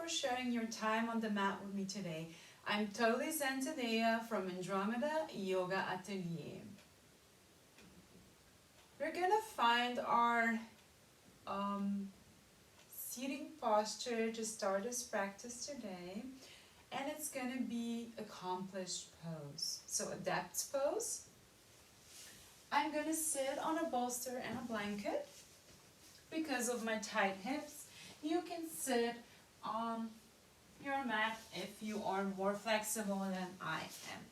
for sharing your time on the mat with me today. I'm totally Santadea from Andromeda Yoga Atelier. We're gonna find our seating posture to start this practice today, and it's gonna be accomplished pose. So adept's pose. I'm gonna sit on a bolster and a blanket. Because of my tight hips, you can sit on your mat if you are more flexible than I am.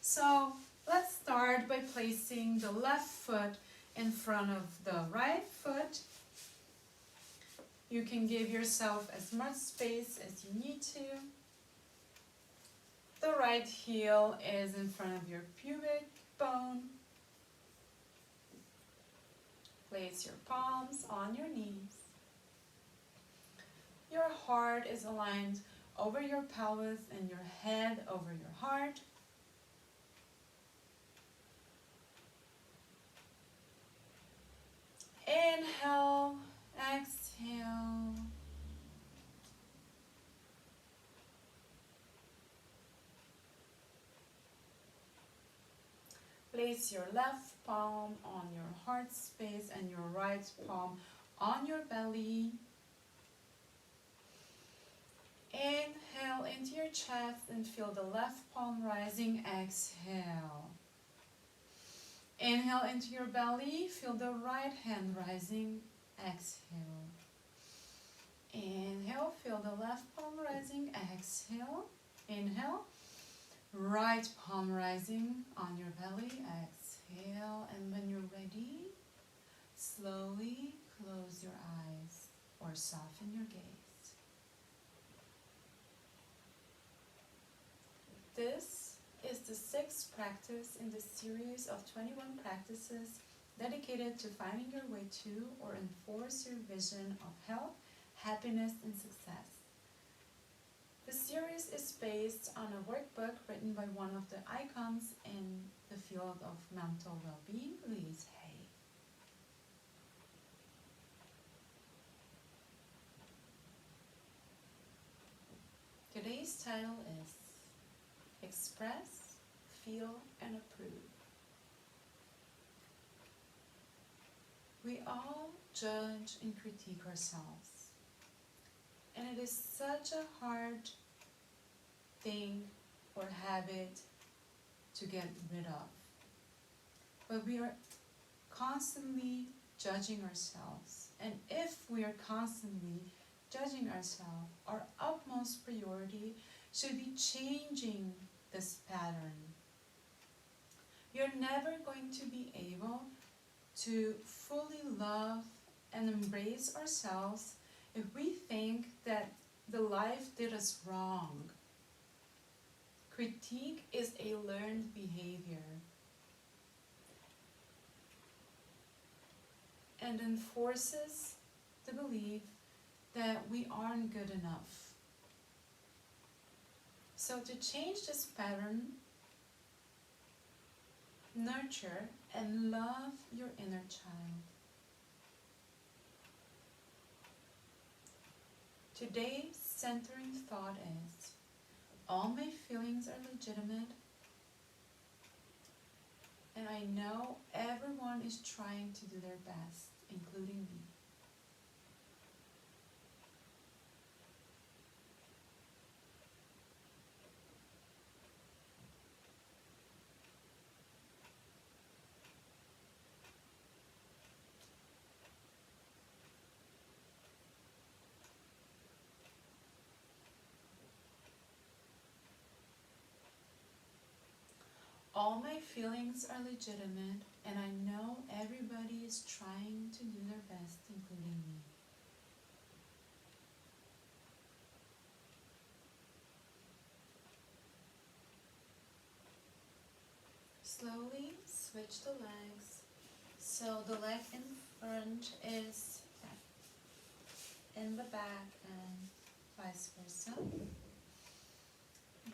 So let's start by placing the left foot in front of the right foot. You can give yourself as much space as you need to. The right heel is in front of your pubic bone. Place your palms on your knees. Your heart is aligned over your pelvis and your head over your heart. Inhale, exhale. Place your left palm on your heart space and your right palm on your belly. Inhale into your chest and feel the left palm rising. Exhale. Inhale into your belly, feel the right hand rising. Exhale. Inhale, feel the left palm rising. Exhale. Inhale. Right palm rising on your belly. Exhale. And when you're ready, slowly close your eyes or soften your gaze. This is the 6th practice in the series of 21 practices dedicated to finding your way to or enforce your vision of health, happiness, and success. The series is based on a workbook written by one of the icons in the field of mental well-being, Louise Hay. Today's title is Express, Feel, and Approve. We all judge and critique ourselves. And it is such a hard thing or habit to get rid of. But we are constantly judging ourselves. And if we are constantly judging ourselves, our utmost priority should be changing this pattern. You're never going to be able to fully love and embrace ourselves if we think that the life did us wrong. Critique is a learned behavior and enforces the belief that we aren't good enough. So to change this pattern, nurture and love your inner child. Today's centering thought is, all my feelings are legitimate, and I know everyone is trying to do their best, including me. All my feelings are legitimate, and I know everybody is trying to do their best, including me. Slowly switch the legs. So the leg in front is in the back and vice versa.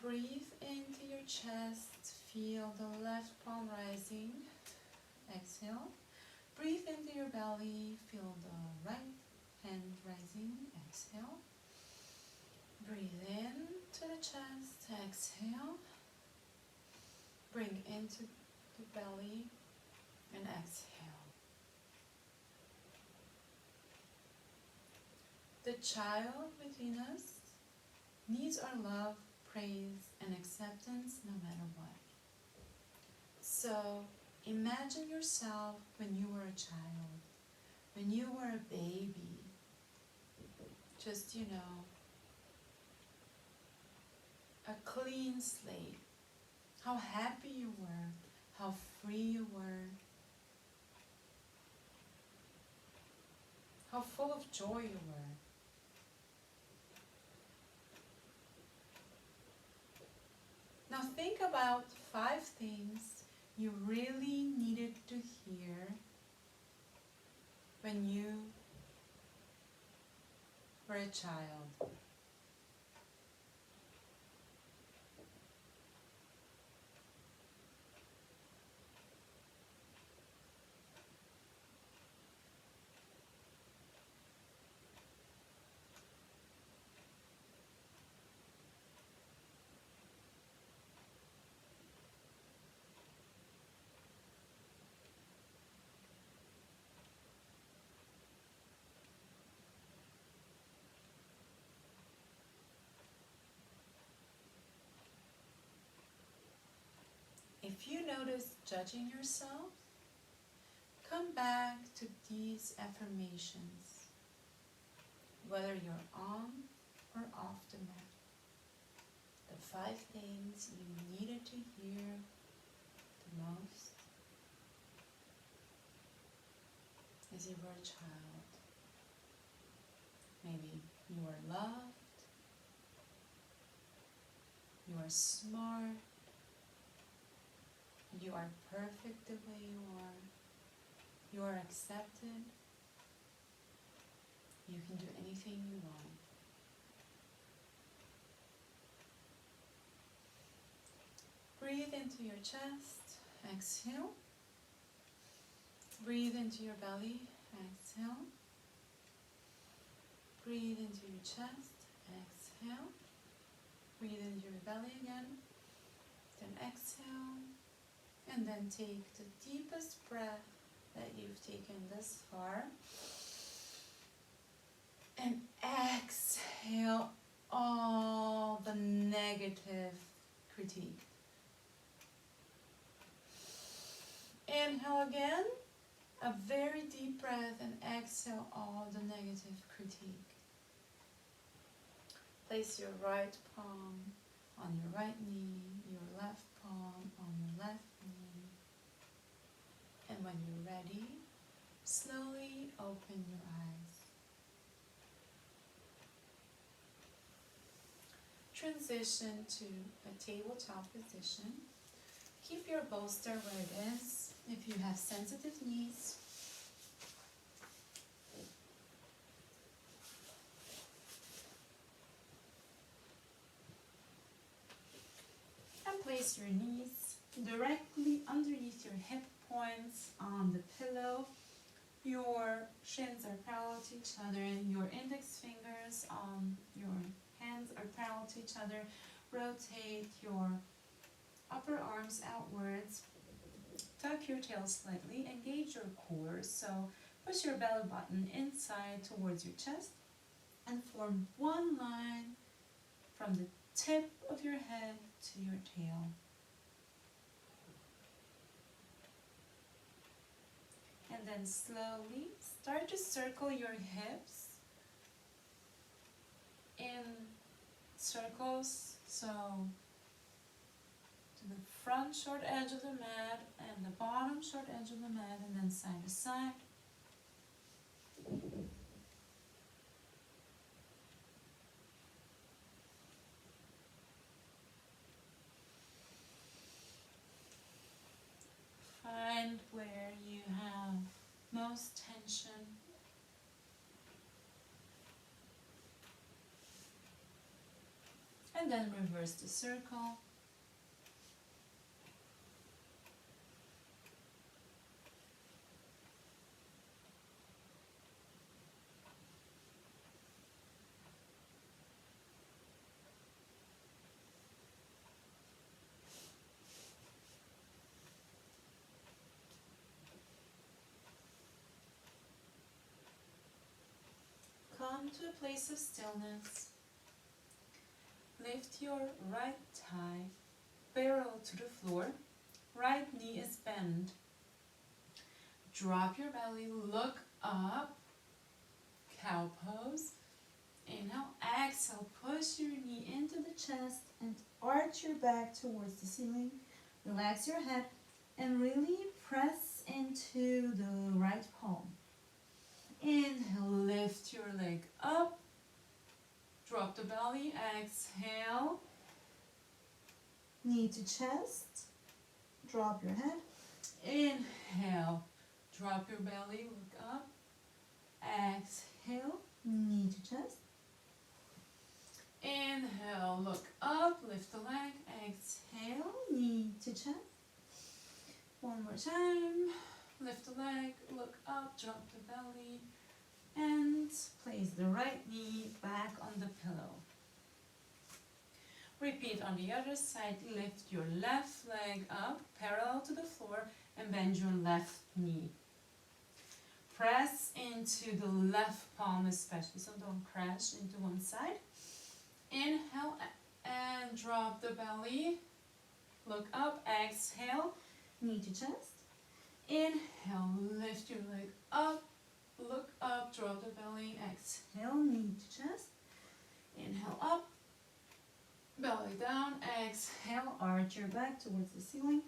Breathe into your chest, feel the left palm rising. Exhale. Breathe into your belly, feel the right hand rising. Exhale. Breathe in to the chest, exhale. Bring into the belly and exhale. The child within us needs our love, praise, and acceptance no matter what. So imagine yourself when you were a child, when you were a baby. Just, a clean slate. How happy you were, how free you were, how full of joy you were. Now think about 5 things you really needed to hear when you were a child. If you notice judging yourself, come back to these affirmations, whether you're on or off the mat. The 5 things you needed to hear the most as you were a child. Maybe you are loved, you are smart, you are perfect the way you are accepted, you can do anything you want. Breathe into your chest, exhale. Breathe into your belly, exhale. Breathe into your chest, exhale. Breathe into your belly again, then exhale. And then take the deepest breath that you've taken thus far. And exhale all the negative critique. Inhale again, a very deep breath, and exhale all the negative critique. Place your right palm on your right knee, your left palm on your left knee. And when you're ready, slowly open your eyes. Transition to a tabletop position. Keep your bolster where it is if you have sensitive knees. And place your knees directly underneath your hip points on the pillow. Your shins are parallel to each other, and your index fingers on your hands are parallel to each other. Rotate your upper arms outwards. Tuck your tail slightly. Engage your core. So push your belly button inside towards your chest and form one line from the tip of your head to your tail. And then slowly start to circle your hips in circles. So to the front short edge of the mat and the bottom short edge of the mat, and then side to side. Find where you have most tension. And then reverse the circle. come to a place of stillness. Lift your right thigh parallel to the floor. Right knee is bent. Drop your belly, look up, cow pose. Inhale, exhale, push your knee into the chest and arch your back towards the ceiling. Relax your head and really press into the right palm. Inhale, lift your leg up, drop the belly, exhale, knee to chest, drop your head. Inhale, drop your belly, look up, exhale, knee to chest. Inhale, look up, lift the leg, exhale, knee to chest. One more time, lift the leg, look up, drop the belly, and place the right knee back on the pillow. Repeat on the other side, lift your left leg up, parallel to the floor, and bend your left knee. Press into the left palm especially, so don't crash into one side. Inhale and drop the belly. Look up, exhale, knee to chest. Inhale, lift your leg up, look up, drop the belly, exhale, knee to chest. Inhale up, belly down, exhale, arch your back towards the ceiling.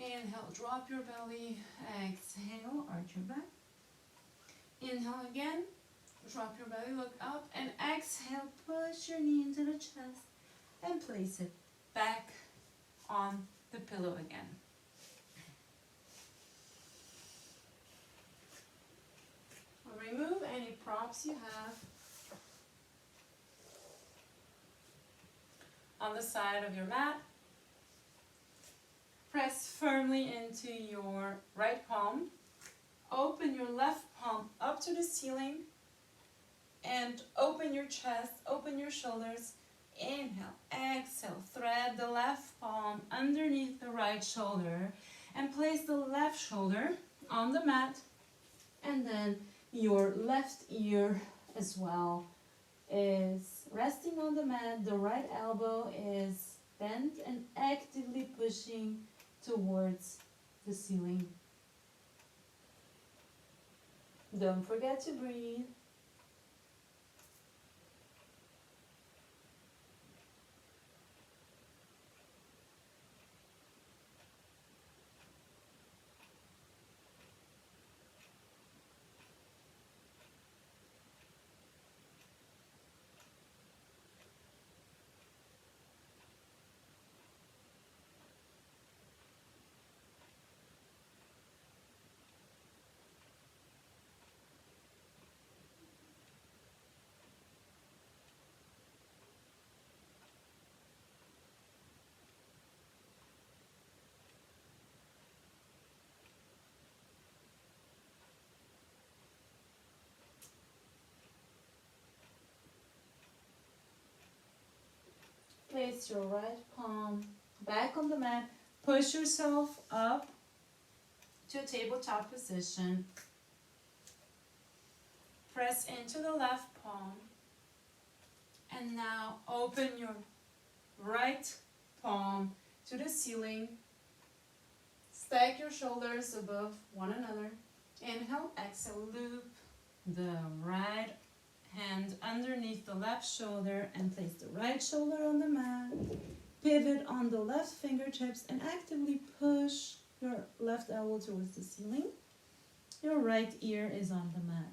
Inhale, drop your belly, exhale, arch your back. Inhale again. Drop your belly, look up, and exhale, push your knee into the chest and place it back on the pillow again. Remove any props you have on the side of your mat. Press firmly into your right palm. Open your left palm up to the ceiling. And open your chest, open your shoulders. Inhale, exhale, thread the left palm underneath the right shoulder and place the left shoulder on the mat. And then your left ear as well is resting on the mat. The right elbow is bent and actively pushing towards the ceiling. Don't forget to breathe. Place your right palm back on the mat. Push yourself up to a tabletop position. Press into the left palm. And now open your right palm to the ceiling. Stack your shoulders above one another. Inhale, exhale, loop the right hand underneath the left shoulder and place the right shoulder on the mat. Pivot on the left fingertips and actively push your left elbow towards the ceiling. Your right ear is on the mat.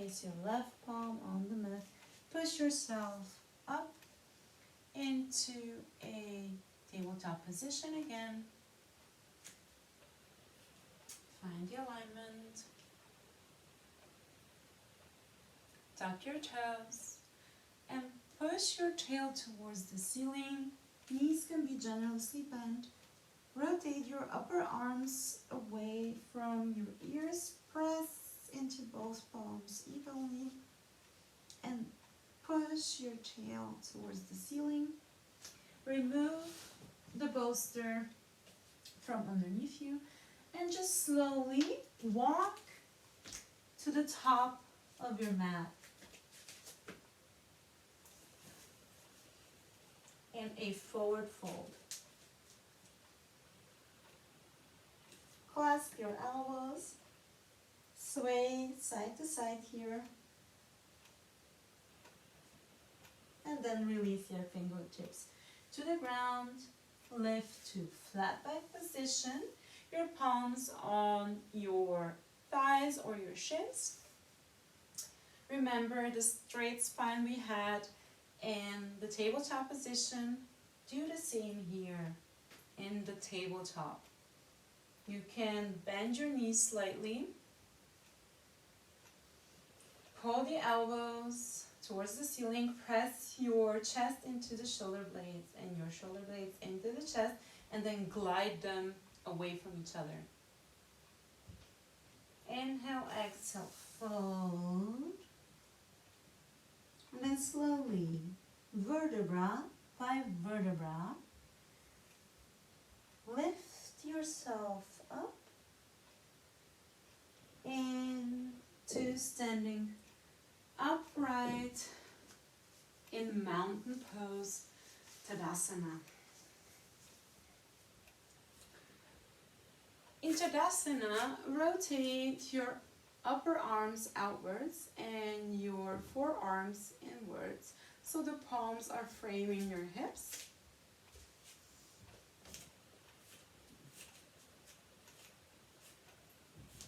place your left palm on the mat. Push yourself up into a tabletop position again. Find the alignment. Tuck your toes and push your tail towards the ceiling. Knees can be generously bent. Rotate your upper arms away from your ears. Press into both palms evenly and push your tail towards the ceiling. Remove the bolster from underneath you and just slowly walk to the top of your mat. In a forward fold. Clasp your elbows, sway side to side here, and then release your fingertips to the ground. Lift to flat back position, your palms on your thighs or your shins. Remember the straight spine we had in the tabletop position. Do the same here in the tabletop. You can bend your knees slightly. Pull the elbows towards the ceiling. Press your chest into the shoulder blades and your shoulder blades into the chest, and then glide them away from each other. Inhale, exhale, fold. And then slowly, vertebra by vertebra, lift yourself up into standing upright in mountain pose, Tadasana. In Tadasana, rotate your upper arms outwards and your forearms inwards, so the palms are framing your hips.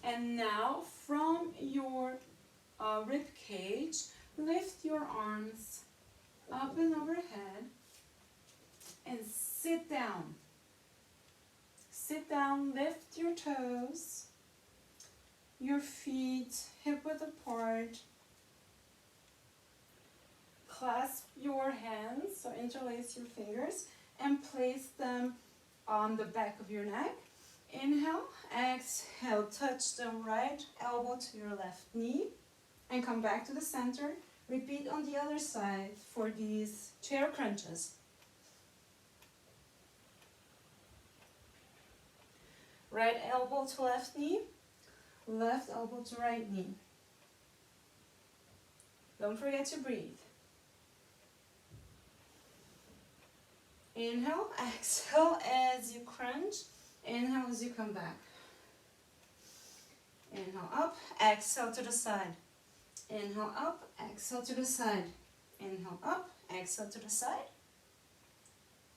And now from your rib cage, lift your arms up and overhead and sit down. Sit down, lift your toes, your feet hip-width apart. Clasp your hands, so interlace your fingers and place them on the back of your neck. Inhale, exhale, touch the right elbow to your left knee and come back to the center. Repeat on the other side for these chair crunches. Right elbow to left knee, left elbow to right knee. Don't forget to breathe. Inhale, exhale as you crunch. Inhale as you come back. Inhale up, exhale to the side. Inhale up, exhale to the side. Inhale up, exhale to the side.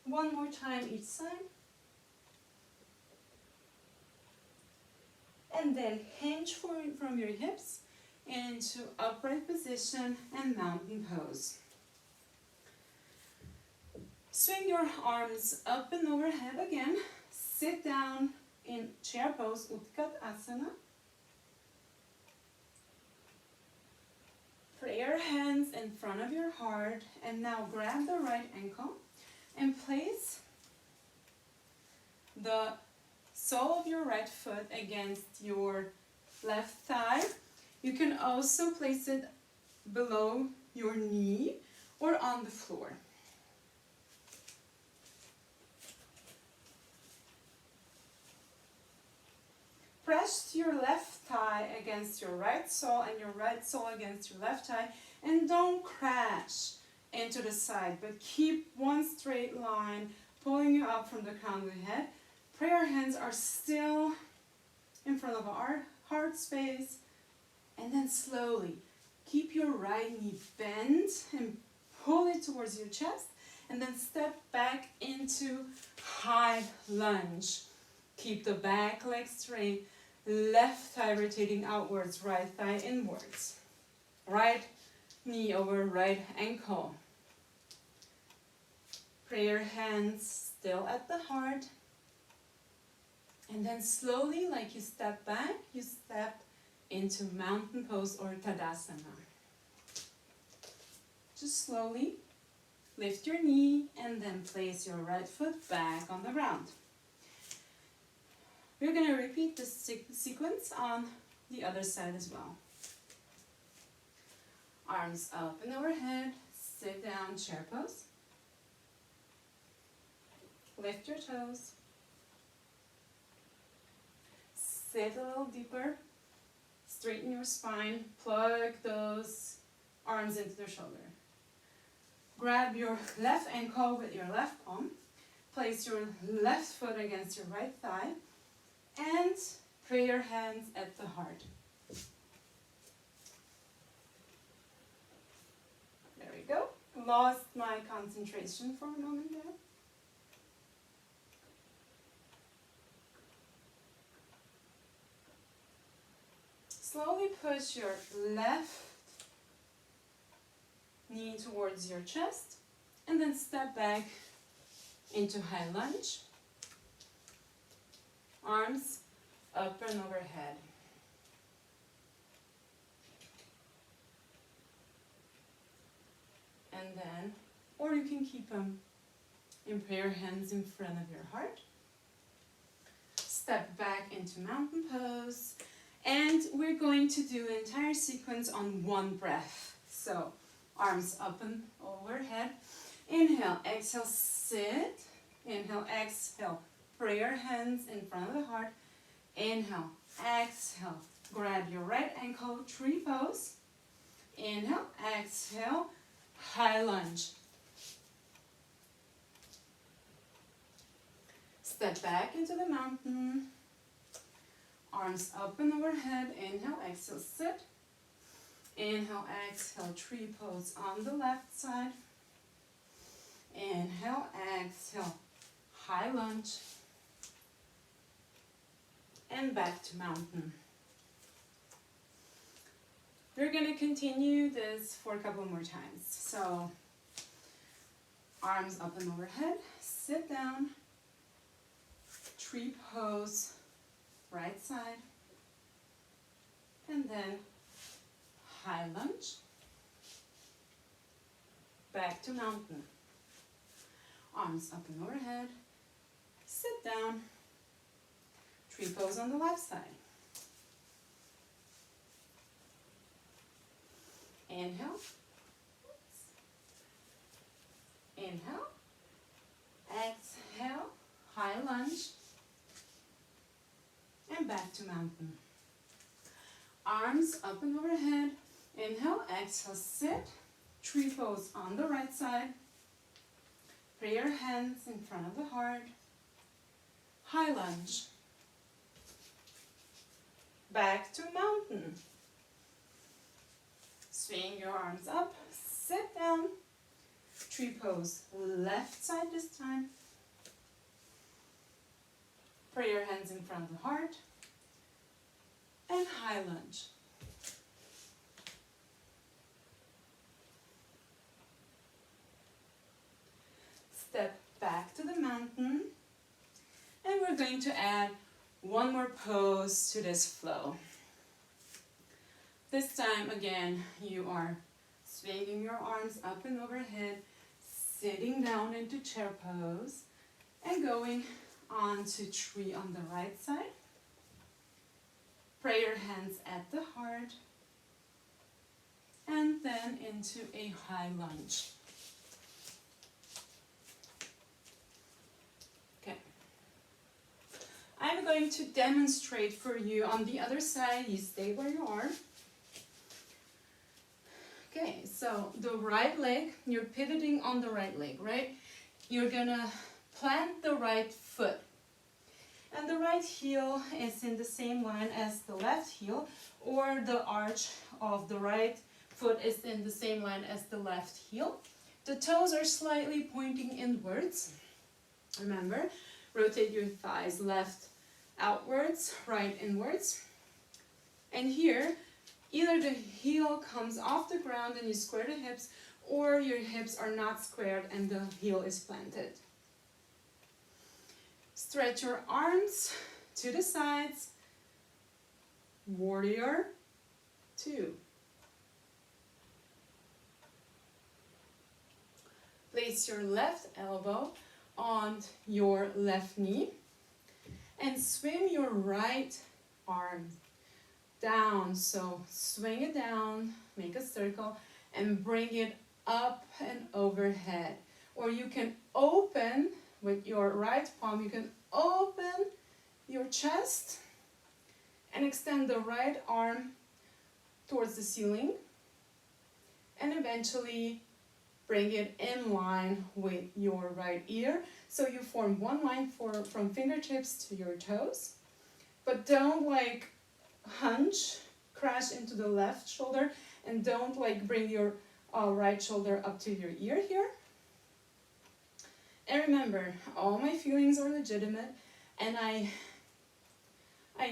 One more time each side. And then hinge from your hips into upright position and mountain pose. Swing your arms up and overhead again. Sit down in chair pose, Utkatasana. Put your hands in front of your heart and now grab the right ankle and place the sole of your right foot against your left thigh. You can also place it below your knee or on the floor. Press your left thigh against your right sole and your right sole against your left thigh, and don't crash into the side, but keep one straight line pulling you up from the crown of the head. Prayer hands are still in front of our heart space, and then slowly keep your right knee bent and pull it towards your chest, and then step back into high lunge. Keep the back leg straight, left thigh rotating outwards, right thigh inwards. right knee over right ankle. Prayer hands still at the heart. And then slowly, like you step back, you step into mountain pose or Tadasana. Just slowly lift your knee and then place your right foot back on the ground. We're going to repeat this sequence on the other side as well. Arms up and overhead, sit down, chair pose. Lift your toes. Sit a little deeper. Straighten your spine. Plug those arms into the shoulder. Grab your left ankle with your left palm. Place your left foot against your right thigh. And pray your hands at the heart. There we go. Lost my concentration for a moment there. Slowly push your left knee towards your chest and then step back into high lunge. Arms up and overhead. And then, or you can keep them in prayer hands in front of your heart. Step back into mountain pose. And we're going to do the entire sequence on one breath. So, arms up and overhead. Inhale, exhale, sit. Inhale, exhale. Prayer hands in front of the heart. Inhale, exhale. Grab your right ankle, tree pose. Inhale, exhale, high lunge. Step back into the mountain. Arms up and overhead. Inhale, exhale, sit. Inhale, exhale, tree pose on the left side. Inhale, exhale, high lunge. And back to mountain. We're going to continue this for a couple more times. So, arms up and overhead. Sit down. Tree pose. Right side, and then high lunge, back to mountain. Arms up and overhead, sit down, tree pose on the left side. Inhale, inhale, exhale, high lunge, and back to mountain. Arms up and overhead. Inhale, exhale, sit. Tree pose on the right side. Prayer hands in front of the heart. High lunge. Back to mountain. Swing your arms up. Sit down. Tree pose left side this time. Prayer hands in front of the heart. And high lunge. Step back to the mountain. And we're going to add one more pose to this flow. This time, again, you are swinging your arms up and overhead, sitting down into chair pose, and going on to tree on the right side. Prayer hands at the heart, and then into a high lunge. Okay. I'm going to demonstrate for you on the other side. You stay where you are. Okay, so the right leg, you're pivoting on the right leg, right? You're gonna plant the right foot. And the right heel is in the same line as the left heel, or the arch of the right foot is in the same line as the left heel. The toes are slightly pointing inwards. Remember, rotate your thighs left outwards, right inwards. And here, either the heel comes off the ground and you square the hips, or your hips are not squared and the heel is planted. Stretch your arms to the sides. Warrior 2. Place your left elbow on your left knee and swing your right arm down. So swing it down, make a circle, and bring it up and overhead. Or you can open with your right palm, you can open your chest and extend the right arm towards the ceiling, and eventually bring it in line with your right ear. So you form one line from fingertips to your toes, but don't like hunch, crash into the left shoulder, and don't like bring your right shoulder up to your ear here. And remember, all my feelings are legitimate, and I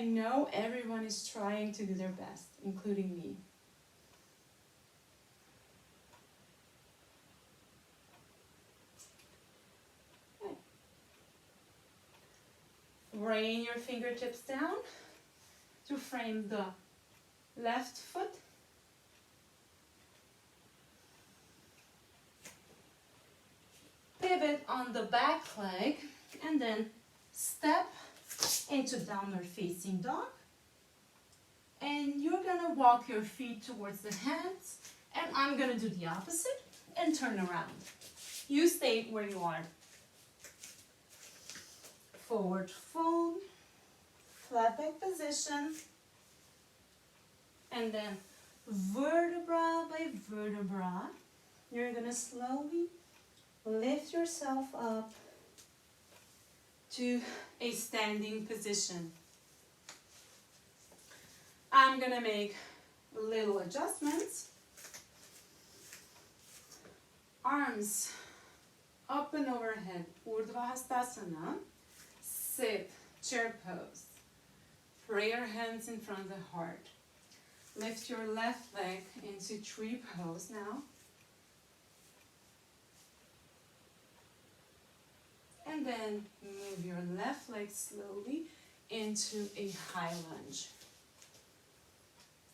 know everyone is trying to do their best, including me. Okay. Bring your fingertips down to frame the left foot. Pivot on the back leg and then step into downward facing dog. And you're gonna walk your feet towards the hands, and I'm gonna do the opposite and turn around. You stay where you are. Forward fold, flat back position, and then vertebra by vertebra, you're gonna slowly lift yourself up to a standing position. I'm gonna make little adjustments. Arms up and overhead, Urdhva Hastasana. Sit, chair pose. Prayer hands in front of the heart. Lift your left leg into tree pose now. And then move your left leg slowly into a high lunge.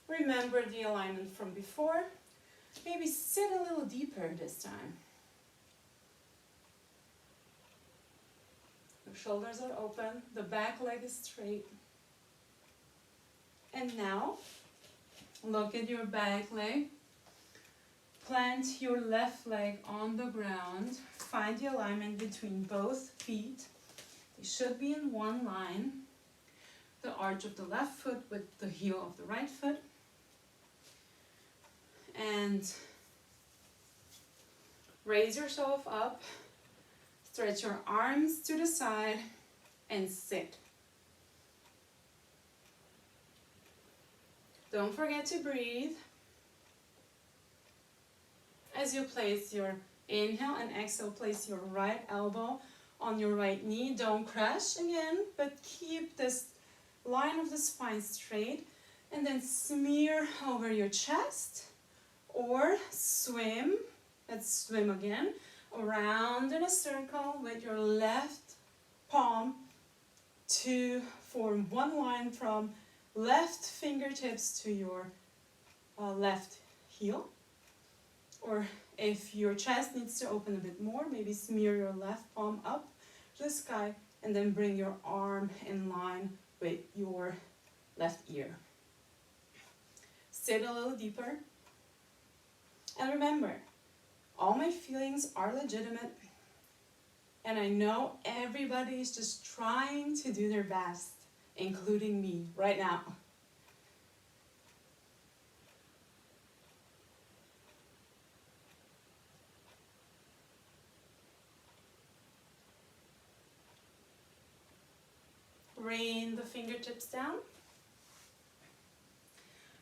Remember the alignment from before. Maybe sit a little deeper this time. Your shoulders are open, the back leg is straight. And now, look at your back leg. Plant your left leg on the ground. Find the alignment between both feet. They should be in one line. The arch of the left foot with the heel of the right foot. And raise yourself up. Stretch your arms to the side and sit. Don't forget to breathe. As you place your inhale and exhale, place your right elbow on your right knee. Don't crash again, but keep this line of the spine straight. And then smear over your chest or swim. Let's swim again. Around in a circle with your left palm to form one line from left fingertips to your left heel. Or if your chest needs to open a bit more, maybe smear your left palm up to the sky and then bring your arm in line with your left ear. Sit a little deeper. And remember, all my feelings are legitimate, and I know everybody is just trying to do their best, including me right now. Rain the fingertips down.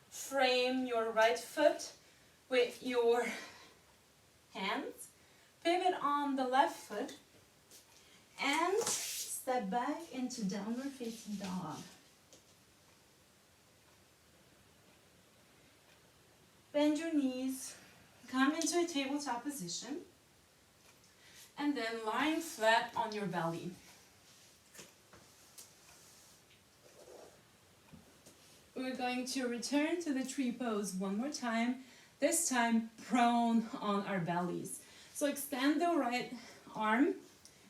Frame your right foot with your hands. Pivot on the left foot and step back into downward facing dog. Bend your knees, come into a tabletop position, and then lying flat on your belly. We're going to return to the tree pose one more time, this time prone on our bellies. So extend the right arm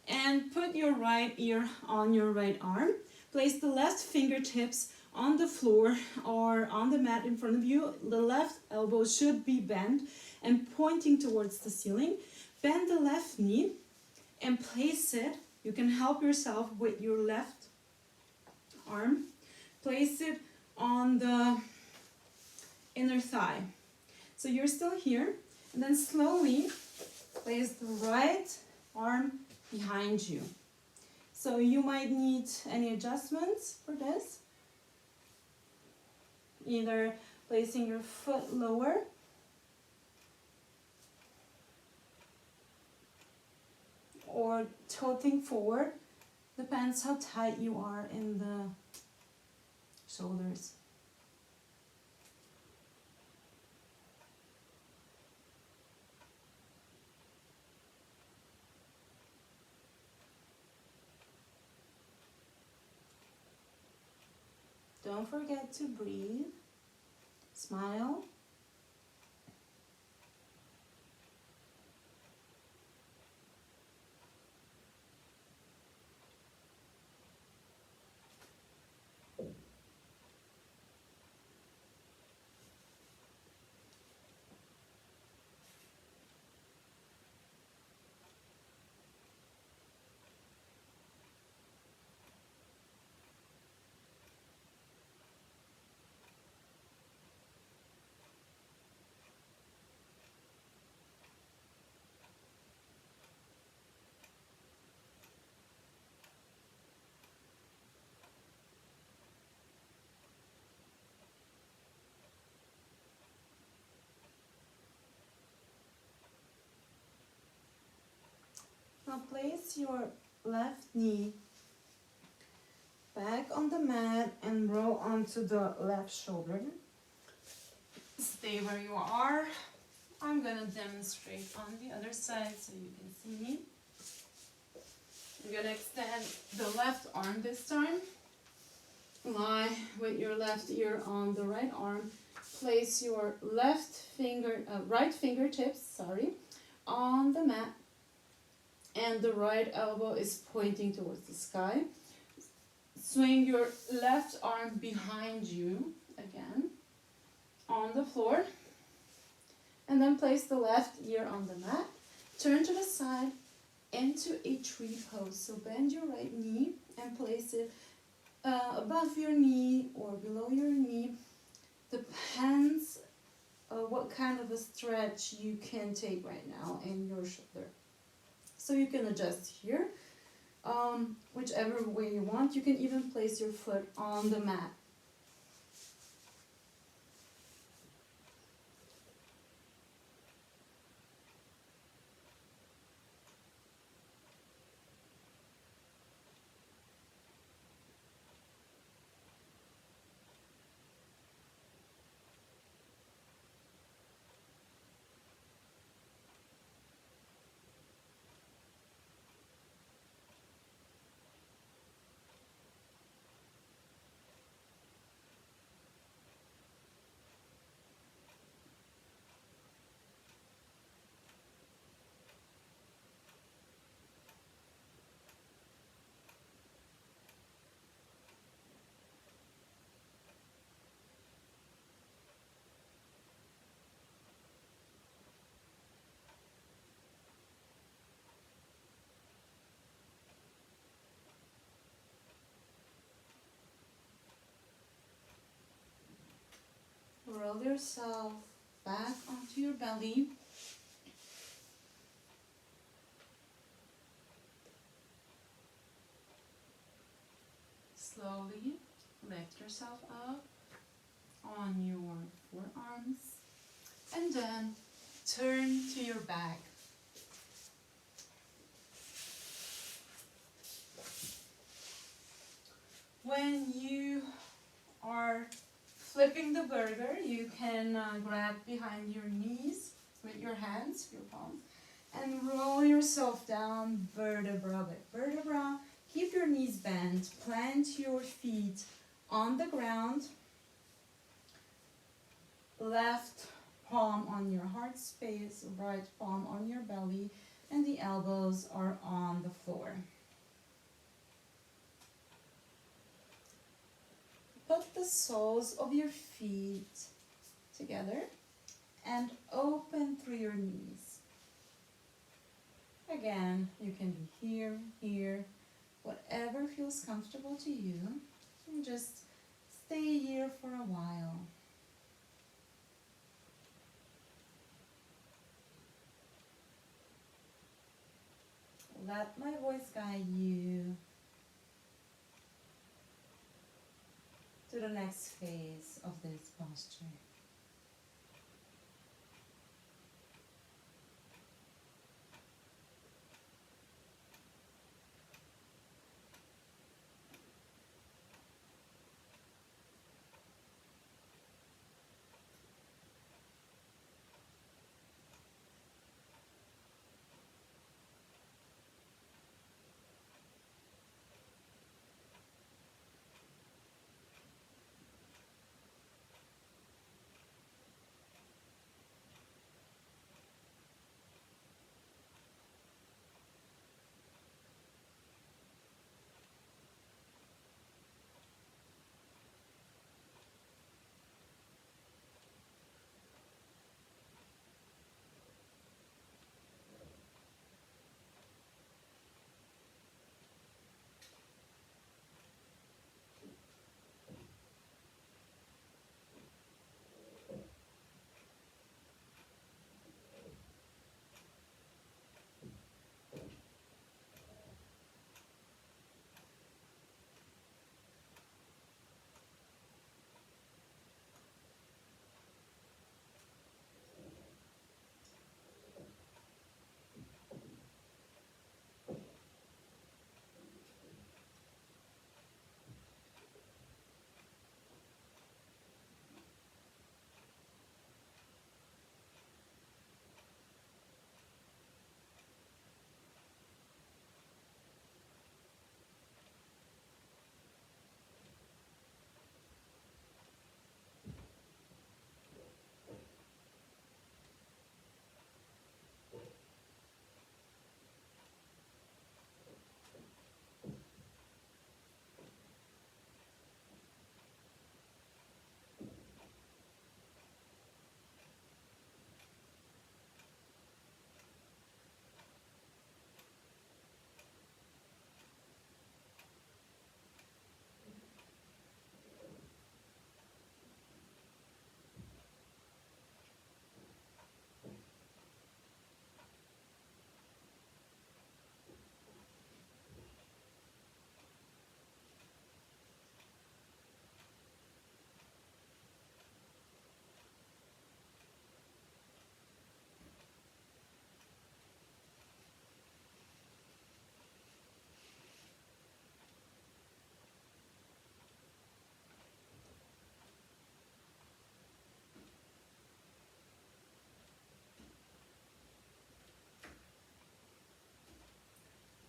and put your right ear on your right arm. Place the left fingertips on the floor or on the mat in front of you. The left elbow should be bent and pointing towards the ceiling. Bend the left knee and place it. You can help yourself with your left arm. Place it on the inner thigh. So you're still here, and then slowly place the right arm behind you. So you might need any adjustments for this. Either placing your foot lower or tilting forward. Depends how tight you are in the shoulders. Don't forget to breathe. Smile. Now place your left knee back on the mat and roll onto the left shoulder. Stay where you are. I'm gonna demonstrate on the other side so you can see me. You're gonna extend the left arm this time. Lie with your left ear on the right arm. Place your right fingertips, on the mat. And the right elbow is pointing towards the sky. Swing your left arm behind you again on the floor. And then place the left ear on the mat. Turn to the side into a tree pose. So bend your right knee and place it above your knee or below your knee. Depends what kind of a stretch you can take right now in your shoulder. So you can adjust here, whichever way you want. You can even place your foot on the mat. Roll yourself back onto your belly. Slowly lift yourself up on your forearms and then turn to your back. When you are flipping flipping the burger, you can grab behind your knees with your hands, your palms, and roll yourself down vertebra by vertebra. Keep your knees bent, plant your feet on the ground, left palm on your heart space, right palm on your belly, and the elbows are on the floor. Put the soles of your feet together and open through your knees. Again, you can be here, here, whatever feels comfortable to you. And just stay here for a while. Let my voice guide you to the next phase of this posture.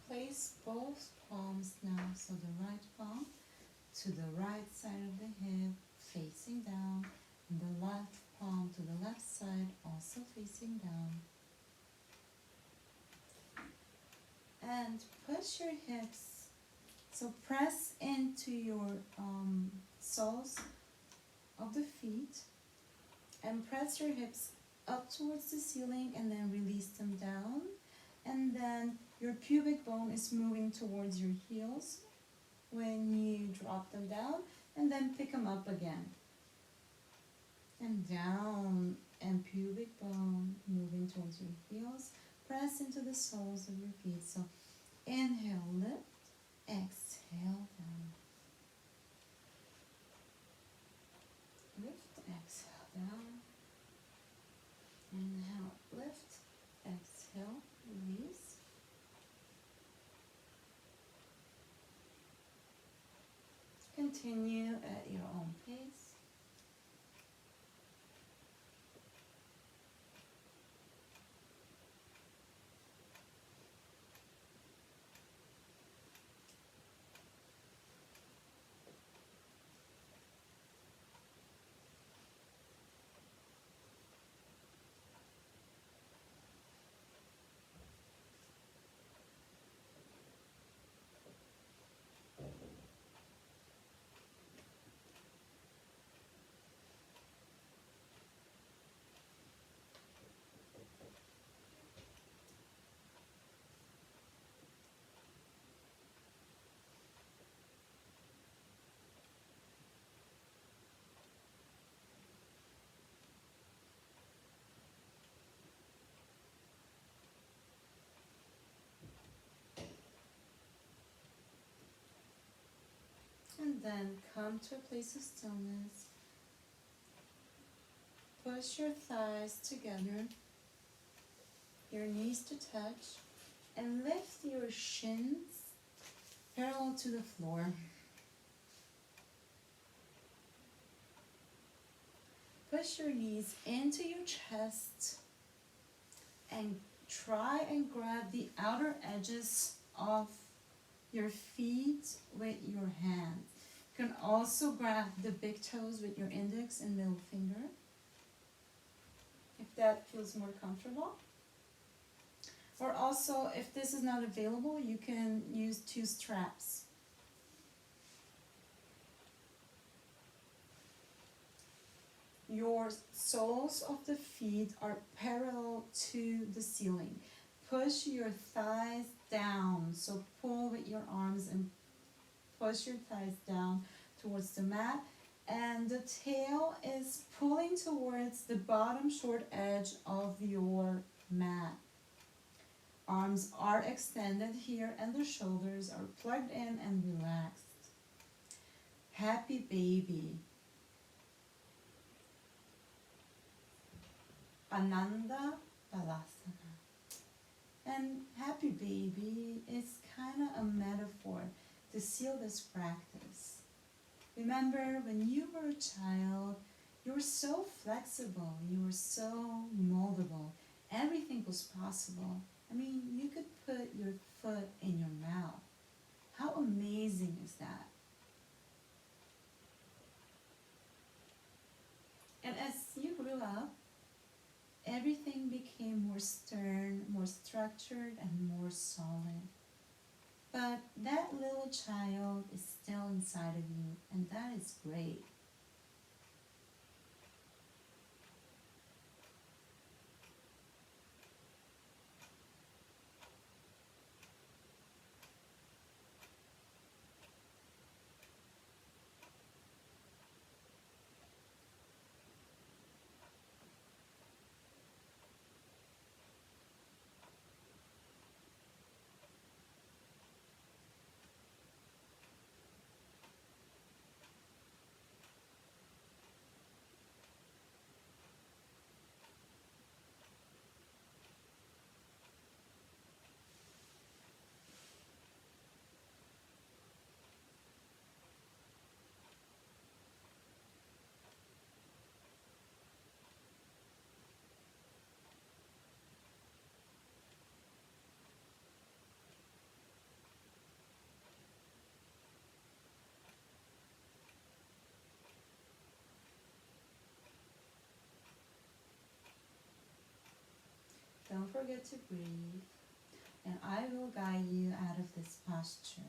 Place both palms now, so the right palm to the right side of the hip, facing down, and the left palm to the left side, also facing down. And push your hips, so press into your soles of the feet, and press your hips up towards the ceiling, and then release them down. And then your pubic bone is moving towards your heels when you drop them down, and then pick them up again. And down, and pubic bone moving towards your heels. Press into the soles of your feet. So inhale, lift, exhale, down. Lift, exhale, down. Inhale, lift, exhale, release. Continue at your own pace. then come to a place of stillness. Push your thighs together, your knees to touch, and lift your shins parallel to the floor. Push your knees into your chest and try and grab the outer edges of your feet with your hands. You can also grab the big toes with your index and middle finger, if that feels more comfortable. Or also, if this is not available, you can use 2 straps. Your soles of the feet are parallel to the ceiling. Push your thighs down, so pull with your arms and push your thighs down towards the mat. And the tail is pulling towards the bottom short edge of your mat. Arms are extended here and the shoulders are plugged in and relaxed. Happy baby. Ananda Balasana. And happy baby is kind of a metaphor to seal this practice. Remember, when you were a child, you were so flexible, you were so moldable. Everything was possible. I mean, you could put your foot in your mouth. How amazing is that? And as you grew up, everything became more stern, more structured, and more solid. But that little child is still inside of you, and that is great. Don't forget to breathe, and I will guide you out of this posture.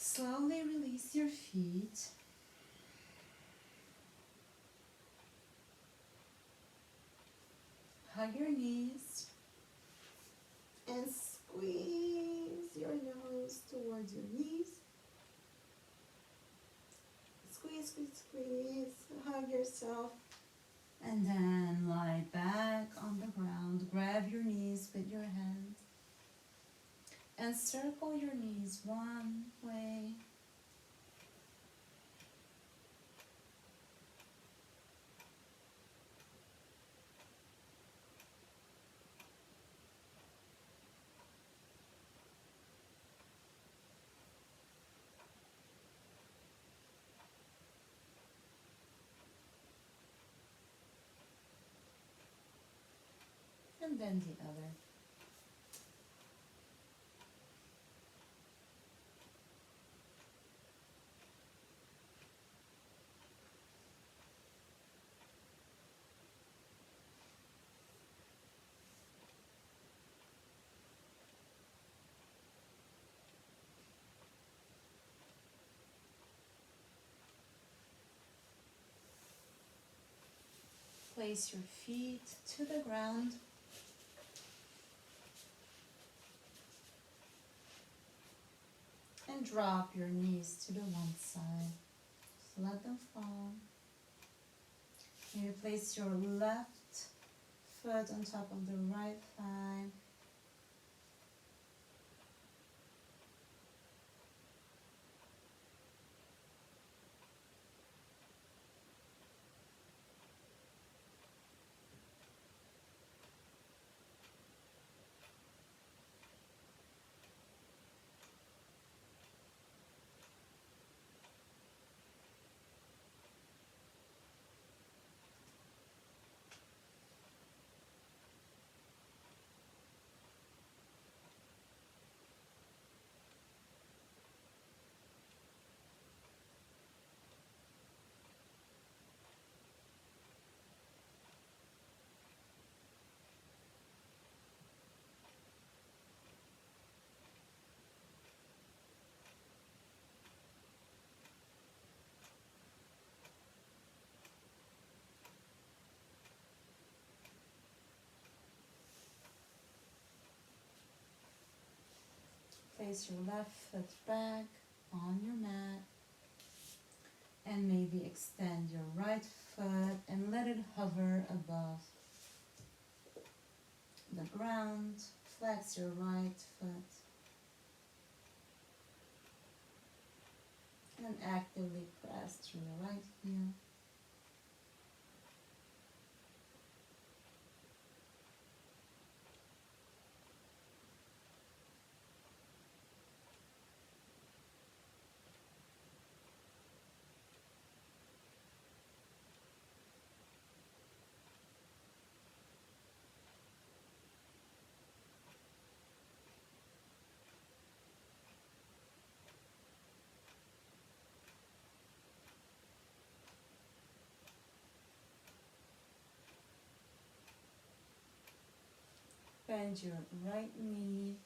Slowly release your feet. Hug your knees and squeeze your nose towards your knees. Squeeze, squeeze, squeeze. Hug yourself. And then lie back on the ground. Grab your knees with your hands. And circle your knees one way. And then the other. Place your feet to the ground And drop your knees to the one side. So let them fall. And you place your left foot on top of the right thigh. Place your left foot back on your mat. And maybe extend your right foot and let it hover above the ground. Flex your right foot. And actively press through your right heel. Bend your right knee,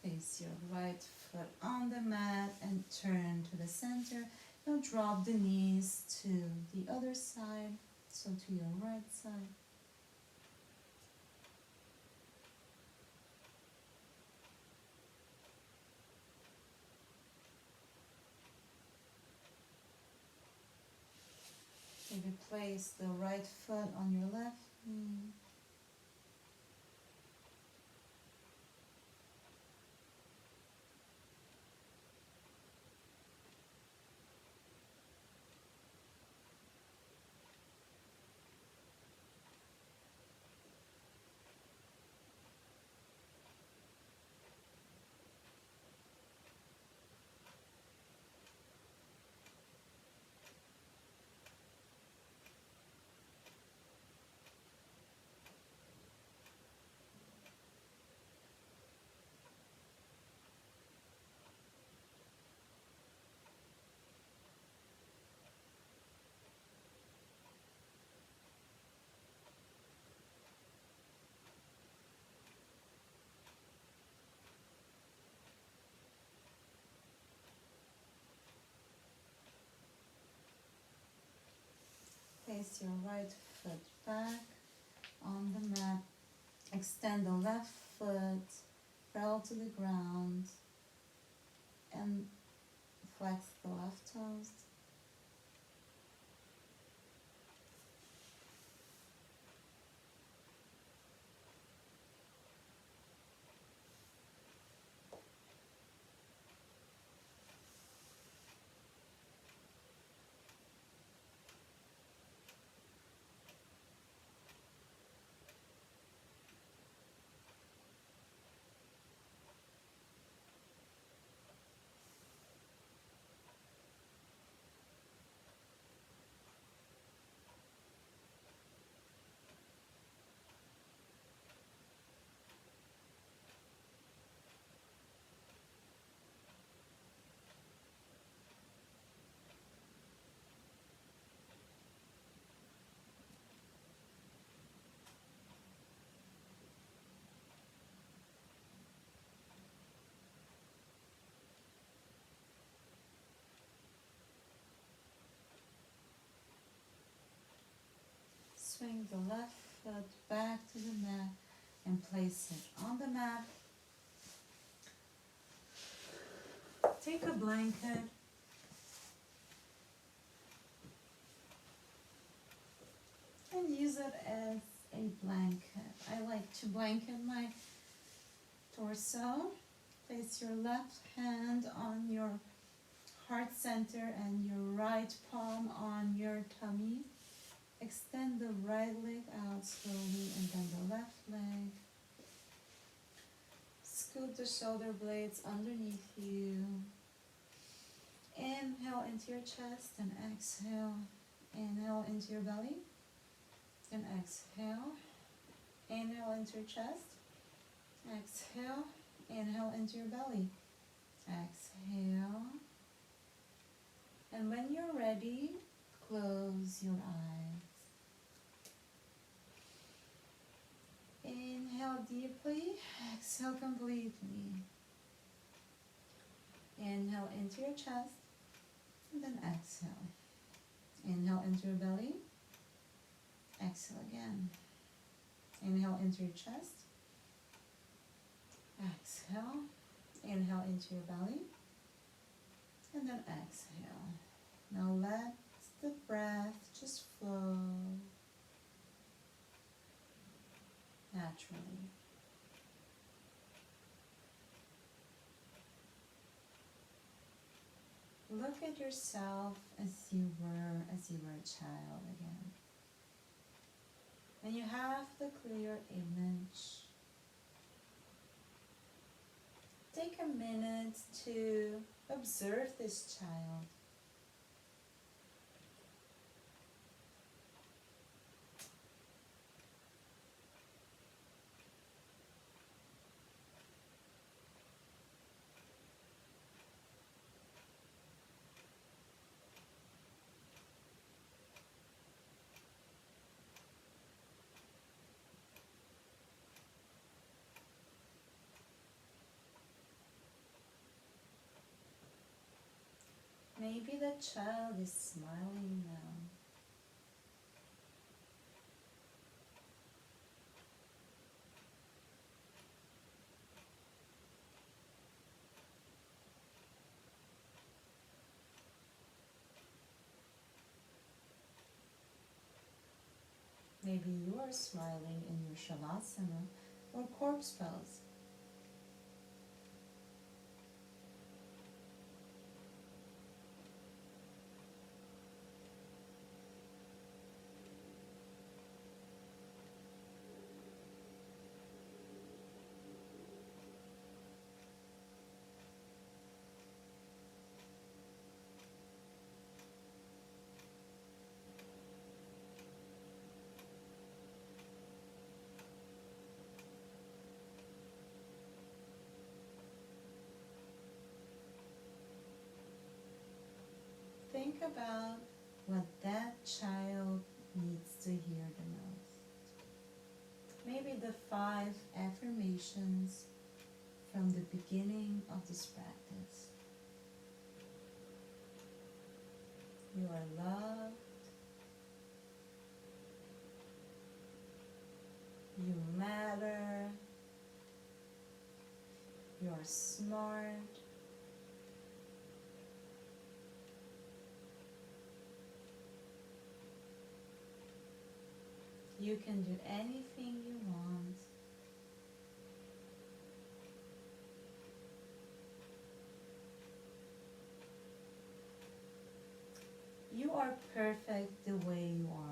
place your right foot on the mat and turn to the center. Now drop the knees to the other side, so to your right side. Maybe place the right foot on your left knee. Place your right foot back on the mat. Extend the left foot, parallel to the ground, and flex the left toes. Swing the left foot back to the mat and place it on the mat. Take a blanket and use it as a blanket. I like to blanket my torso. Place your left hand on your heart center and your right palm on your tummy. Extend the right leg out slowly and then the left leg. Scoot the shoulder blades underneath you. Inhale into your chest and exhale. Inhale into your belly. And exhale. Inhale into your chest. Exhale. Inhale into your belly. Exhale. And when you're ready, close your eyes. Inhale deeply. Exhale completely. Inhale into your chest. And then exhale. Inhale into your belly. Exhale again. Inhale into your chest. Exhale. Inhale into your belly. And then exhale. Now let the breath just flow naturally. Look at yourself as you were a child again. And you have the clear image. Take a minute to observe this child. Maybe the child is smiling now. Maybe you are smiling in your Shavasana or corpse pose. Think about what that child needs to hear the most. Maybe the 5 affirmations from the beginning of this practice. You are loved. You matter. You are smart. You can do anything you want. You are perfect the way you are.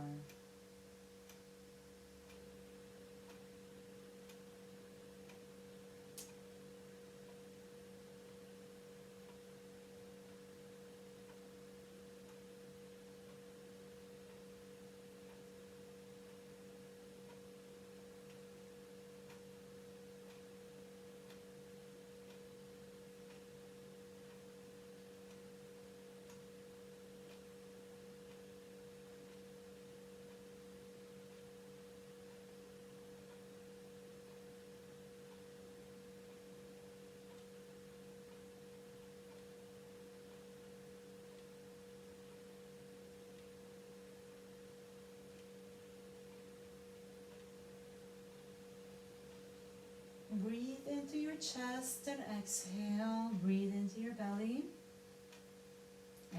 your chest and exhale. Breathe into your belly.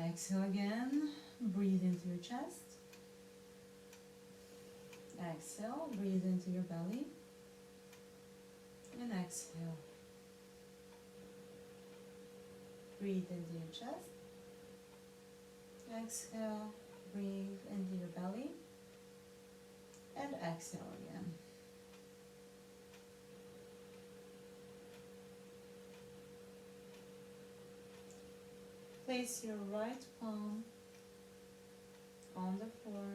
Exhale again. Breathe into your chest. Exhale. Breathe into your belly. And exhale. Breathe into your chest. Exhale. Breathe into your belly. And exhale again. Place your right palm on the floor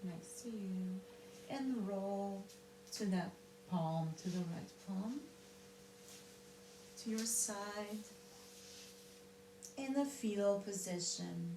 next to you and roll to that palm, to the right palm, to your side in the fetal position.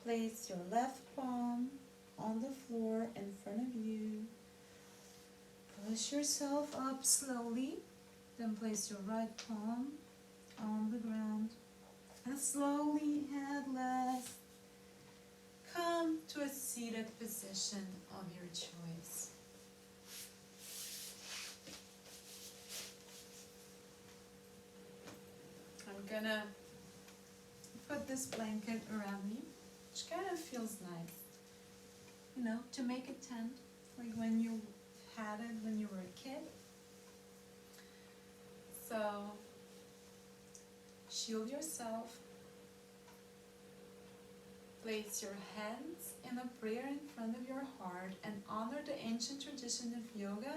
Place your left palm on the floor in front of you. Push yourself up slowly. Then place your right palm on the ground. And slowly, head left, come to a seated position of your choice. I'm gonna put this blanket around me, which kind of feels nice. You know, to make a tent, like when you had it when you were a kid. So, shield yourself. Place your hands in a prayer in front of your heart and honor the ancient tradition of yoga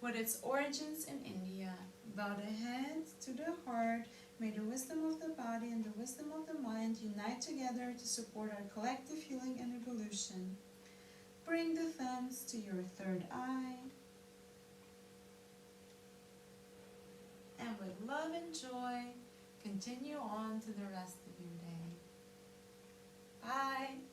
with its origins in India. Bow the head to the heart. May the wisdom of the body and the wisdom of the mind unite together to support our collective healing and evolution. Bring the thumbs to your third eye. And with love and joy, continue on to the rest of your day. Bye.